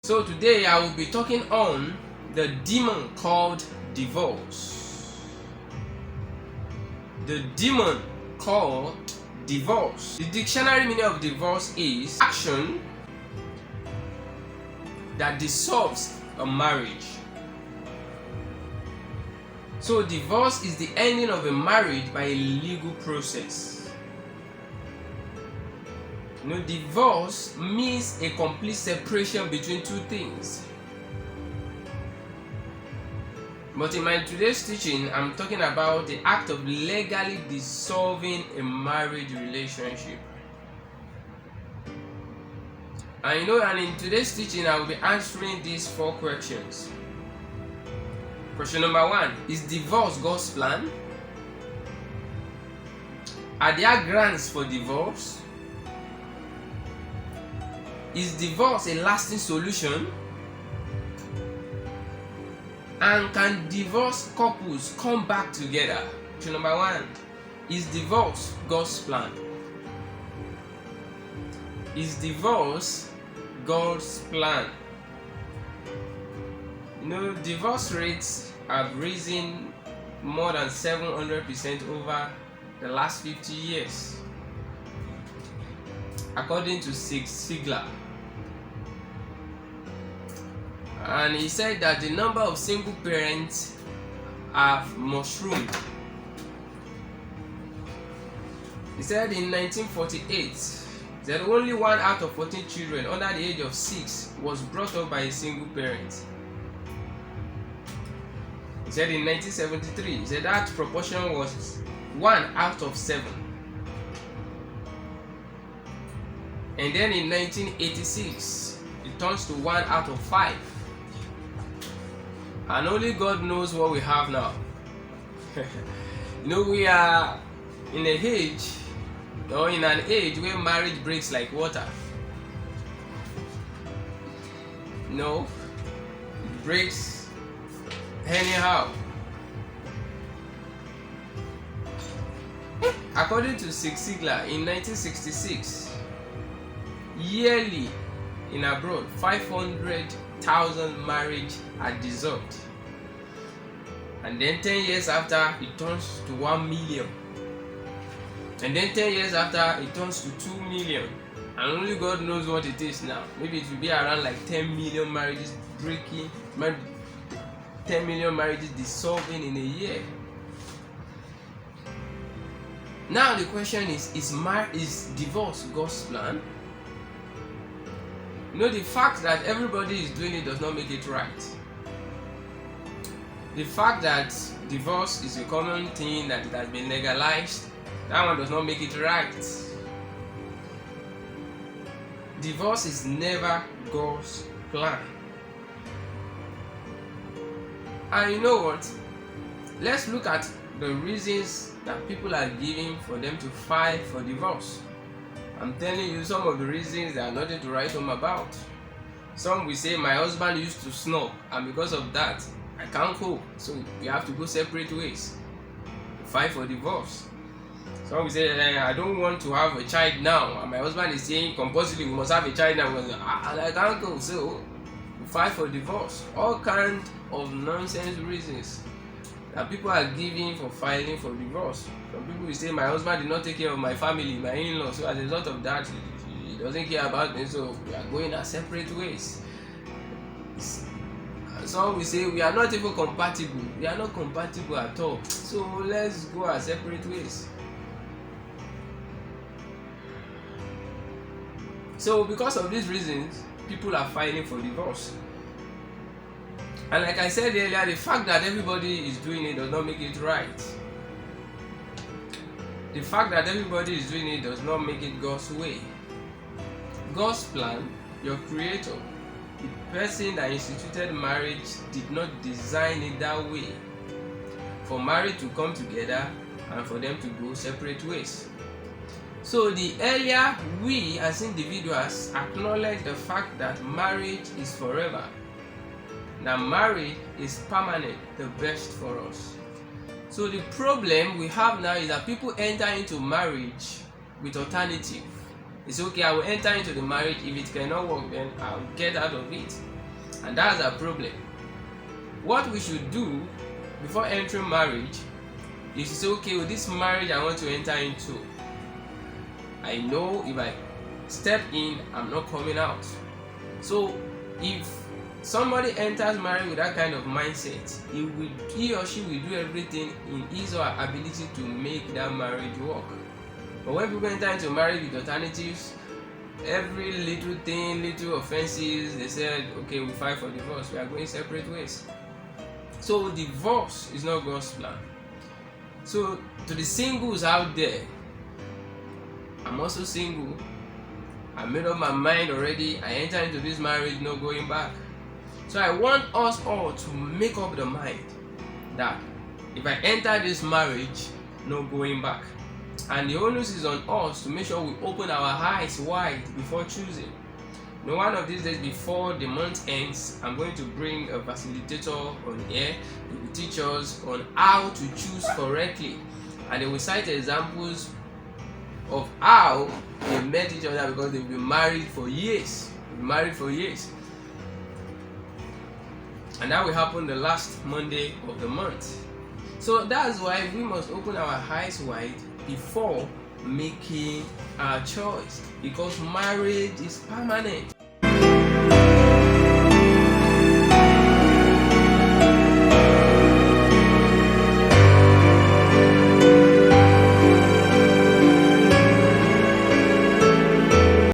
So today I will be talking on the demon called divorce. The demon called divorce. The dictionary meaning of divorce is action that dissolves a marriage. So divorce is the ending of a marriage by a legal process. Divorce means a complete separation between two things. But in my today's teaching, I'm talking about the act of legally dissolving a marriage relationship. And in today's teaching, I will be answering these 4 questions. Question number 1, is divorce God's plan? Are there grounds for divorce? Is divorce a lasting solution? And can divorced couples come back together? Question number 1, is divorce God's plan? Is divorce God's plan? Divorce rates have risen more than 700% over the last 50 years, according to Zig Ziglar. And he said that the number of single parents have mushroomed. He said in 1948 that only 1 out of 14 children under the age of 6 was brought up by a single parent. He said in 1973 that proportion was 1 out of 7. And then in 1986 it turns to 1 out of 5. And only God knows what we have now. We are in an age where marriage breaks like water. It breaks anyhow. According to Zig Ziglar, in 1966, yearly in abroad, 500,000 marriages are dissolved. And then 10 years after, it turns to 1 million. And then 10 years after, it turns to 2 million. And only God knows what it is now. Maybe it will be around like 10 million marriages breaking, 10 million marriages dissolving in a year. Now the question is divorce God's plan? The fact that everybody is doing it does not make it right. The fact that divorce is a common thing, that it has been legalized, that one does not make it right. Divorce is never God's plan. And you know what? Let's look at the reasons that people are giving for them to file for divorce. I'm telling you some of the reasons that are nothing to write home about. Some will say, my husband used to smoke, and because of that, I can't cope, so we have to go separate ways. File for divorce. Some will say, I don't want to have a child now, and my husband is saying compulsively we must have a child now, and I can't go, so file for divorce. All kinds of nonsense reasons that people are giving for filing for divorce. Some people will say, my husband did not take care of my family, my in-law, so as a result of that, he doesn't care about me, so we are going our separate ways. Some will say, we are not even compatible. We are not compatible at all, so let's go our separate ways. So because of these reasons, people are filing for divorce. And like I said earlier, the fact that everybody is doing it does not make it right. The fact that everybody is doing it does not make it God's way. God's plan, your creator, the person that instituted marriage, did not design it that way. For marriage to come together and for them to go separate ways. So the earlier we as individuals acknowledge the fact that marriage is forever, that marriage is permanent, the best for us. So the problem we have now is that people enter into marriage with alternative. It's okay, I will enter into the marriage. If it cannot work, then I'll get out of it. And that's a problem. What we should do before entering marriage is to say, okay, with this marriage I want to enter into, I know if I step in, I'm not coming out. So if somebody enters marriage with that kind of mindset, he or she will do everything in his or her ability to make that marriage work. But when people enter into marriage with alternatives, every little thing, little offenses, they said, okay, we file for divorce, we are going separate ways. So divorce is not God's plan. So to the singles out there, I'm also single. I made up my mind already. I enter into this marriage, no going back. So I want us all to make up the mind that if I enter this marriage, no going back. And the onus is on us to make sure we open our eyes wide before choosing. Now, one of these days before the month ends, I'm going to bring a facilitator on here. He will teach us on how to choose correctly, and they will cite examples of how they met each other because they've been married for years. And that will happen the last Monday of the month. So that's why we must open our eyes wide before making our choice, because marriage is permanent.